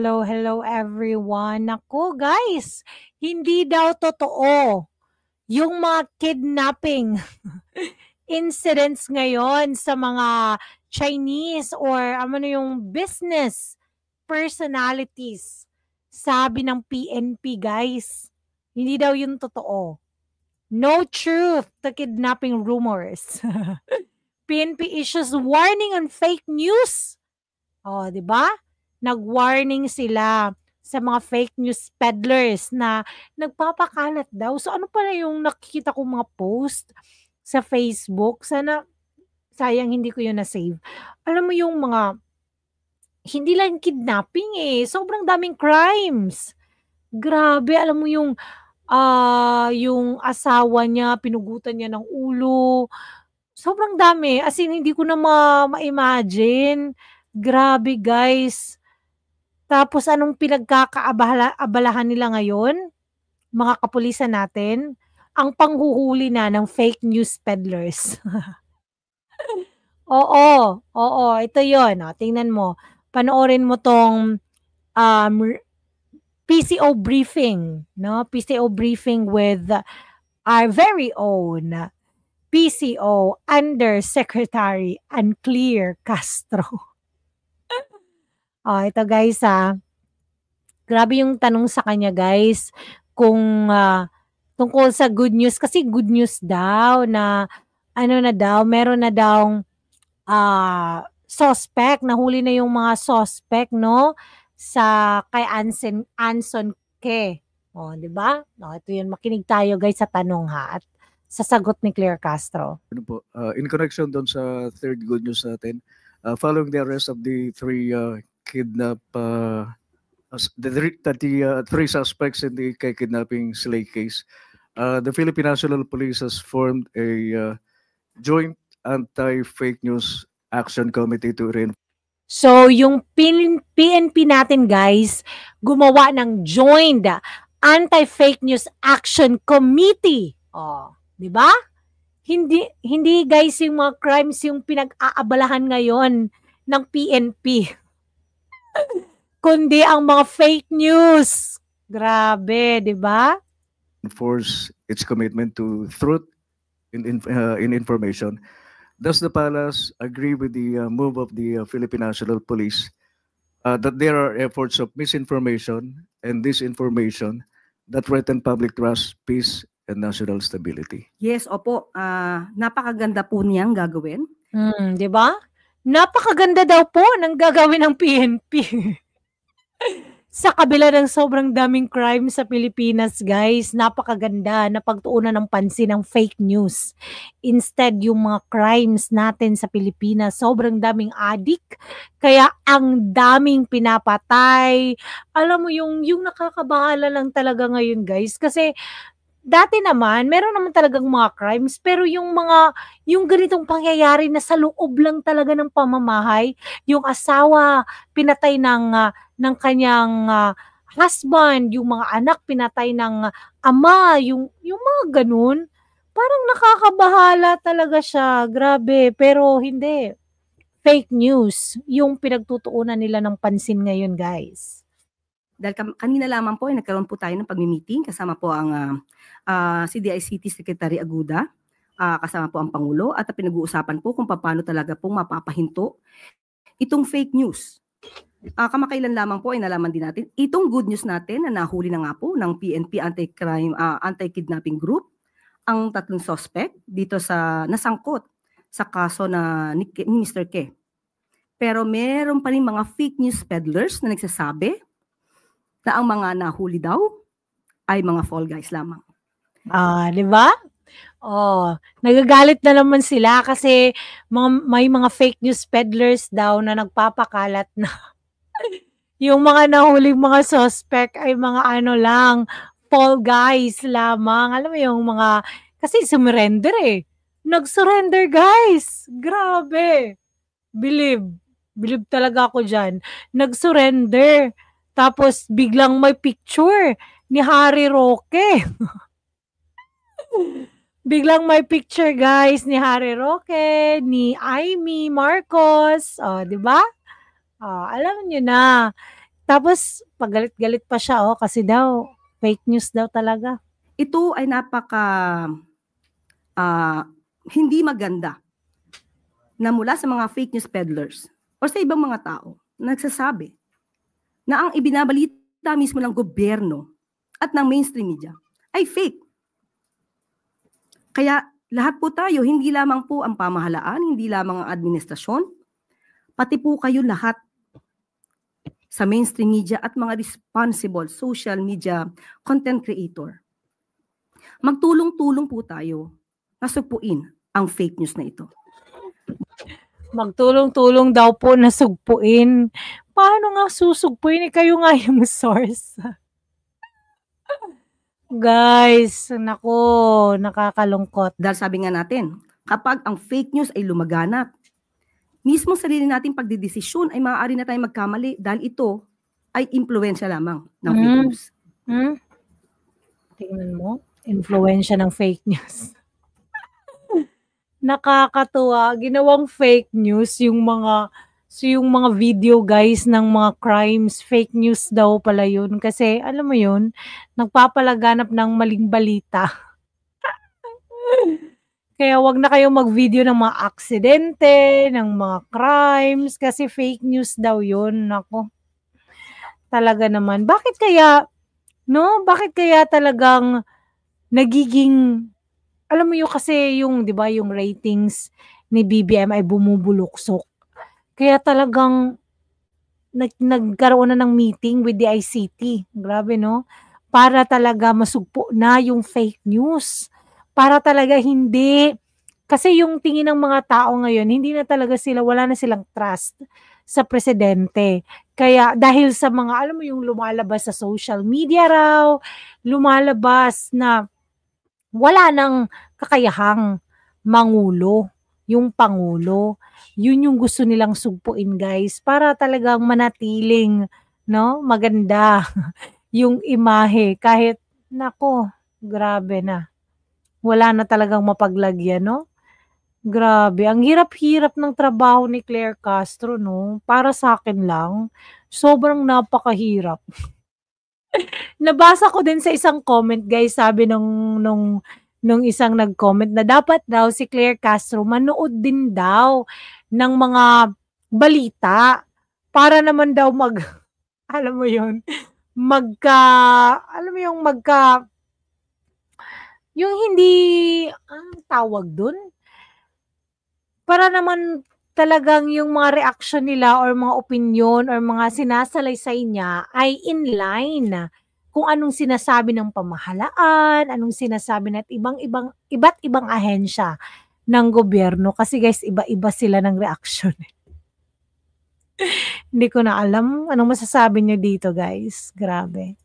hello everyone. Naku guys, hindi daw totoo yung mga kidnapping incidents ngayon sa mga Chinese or ano yung business personalities. Sabi ng PNP guys, hindi daw yun totoo. No truth to kidnapping rumors. PNP issues warning on fake news. Oh, 'di ba? Nag-warning sila sa mga fake news peddlers na nagpapakalat daw. So ano pala yung nakikita kong mga post sa Facebook? Sana sayang hindi ko yun na-save. Alam mo yung mga hindi lang kidnapping sobrang daming crimes. Grabe, alam mo yung asawa niya pinugutan niya ng ulo. Sobrang dami, as in hindi ko na ma-imagine. Grabe guys. Tapos anong abalahan nila ngayon, mga kapulisan natin? Ang panghuhuli na ng fake news peddlers. Oo, ito yon. Tingnan mo. Panoorin mo tong PCO briefing, no? PCO briefing with our very own PCO Undersecretary Unclear Castro. Ito guys grabe yung tanong sa kanya guys kung tungkol sa good news kasi good news daw na meron na daw suspect, nahuli na yung mga suspect no sa kay Anson Ke. Di ba? Ito yun, makinig tayo guys sa tanong at sa sagot ni Claire Castro. In connection doon sa third good news natin, following the arrest of the three three suspects in the kidnapping slay case, the Philippine National Police has formed a joint anti-fake news action committee to reinforce. So, yung PNP natin guys, gumawa ng joined anti-fake news action committee. Di ba? Hindi guys yung mga crimes yung pinag-aabalahan ngayon ng PNP. Kundi ang mga fake news. Grabe, di ba? Enforce its commitment to truth in information. Does the palace agree with the move of the Philippine National Police that there are efforts of misinformation and disinformation that threaten public trust, peace, and national stability? Yes, opo. Napakaganda po niyang gagawin. Di ba? Napakaganda daw po ng gagawin ng PNP. Sa kabila ng sobrang daming crime sa Pilipinas, guys, napakaganda na pagtuunan ng pansin ng fake news. Instead, yung mga crimes natin sa Pilipinas, sobrang daming addict, kaya ang daming pinapatay. Alam mo, yung nakakabahala lang talaga ngayon, guys, kasi dati naman, meron naman talagang mga crimes, pero yung ganitong pangyayari na sa loob lang talaga ng pamamahay, yung asawa pinatay ng kanyang husband, yung mga anak pinatay ng ama, yung mga ganun, parang nakakabahala talaga siya, grabe, pero hindi. Fake news, yung pinagtutuunan nila ng pansin ngayon, guys. Dahil kanina lamang po ay nagkaroon po tayo ng pagmi-meeting kasama po ang CDICT Secretary Aguda, kasama po ang Pangulo at pinag-uusapan po kung paano talaga pong mapapahinto itong fake news. Kamakailan lamang po ay nalaman din natin itong good news natin na nahuli na nga po ng PNP anti-kidnapping group ang tatlong suspect dito sa nasangkot sa kaso ni Mr. Ke. Pero meron pa rin mga fake news peddlers na nagsasabi na ang mga nahuli daw ay mga fall guys lamang. Di ba? Nagagalit na naman sila kasi may mga fake news peddlers daw na nagpapakalat na yung mga nahuling mga suspect ay mga fall guys lamang. Alam mo yung mga, kasi sumurrender Nag-surrender guys. Grabe. Believe talaga ako dyan. Nag-surrender. Tapos biglang may picture ni Harry Roque. Biglang may picture guys ni Harry Roque, ni Amy Marcos, di ba? Alam niyo na. Tapos, pagalit-galit pa siya, kasi daw, fake news daw talaga. Ito ay hindi maganda na mula sa mga fake news peddlers o sa ibang mga tao na nagsasabi na ang ibinabalita mismo ng gobyerno at ng mainstream media ay fake. Kaya lahat po tayo, hindi lamang po ang pamahalaan, hindi lamang ang administrasyon, pati po kayo lahat sa mainstream media at mga responsible social media content creator. Magtulong-tulong po tayo na sugpuin ang fake news na ito. Magtulong-tulong daw po na sugpuin. Paano nga susugpuin? Kayo nga yung source. Guys, nako, nakakalungkot. Dahil sabi nga natin, kapag ang fake news ay lumaganap, mismo sarili nating pagdidesisyon ay maaari na tayong magkamali dahil ito ay impluwensya lamang ng fake news. Tingnan mo, influensya ng fake news. Nakakatuwa, ginawang fake news yung mga video guys ng mga crimes, fake news daw pala yun. Kasi alam mo yun, nagpapalaganap ng maling balita. Kaya wag na kayong mag-video ng mga aksidente, ng mga crimes, kasi fake news daw yun. Nako. Talaga naman. Bakit kaya talagang nagiging, alam mo yun kasi yung, di ba, yung ratings ni BBM ay bumubuluksok. Kaya talagang nagkaroon na ng meeting with the ICT. Grabe, no? Para talaga masugpo na yung fake news. Para talaga hindi. Kasi yung tingin ng mga tao ngayon, hindi na talaga wala na silang trust sa presidente. Kaya dahil sa mga, alam mo yung lumalabas sa social media raw, lumalabas na wala nang kakayahang mangulo, yung pangulo. Yun yung gusto nilang sugpuin, guys, para talagang manatiling, no, maganda yung imahe. Kahit, nako, grabe na. Wala na talagang mapaglagyan, no? Grabe, ang hirap-hirap ng trabaho ni Claire Castro, no? Para sa akin lang, sobrang napakahirap. Nabasa ko din sa isang comment, guys, sabi nung isang nag-comment na dapat daw si Claire Castro manood din daw ng mga balita para naman daw alam mo yun, yung hindi, anong tawag dun? Para naman talagang yung mga reaction nila or mga opinion or mga sinasalaysay niya ay in line kung anong sinasabi ng pamahalaan, anong sinasabi ng iba't ibang ahensya ng gobyerno. Kasi guys, iba-iba sila ng reaction. Hindi ko na alam anong masasabi niyo dito, guys. Grabe.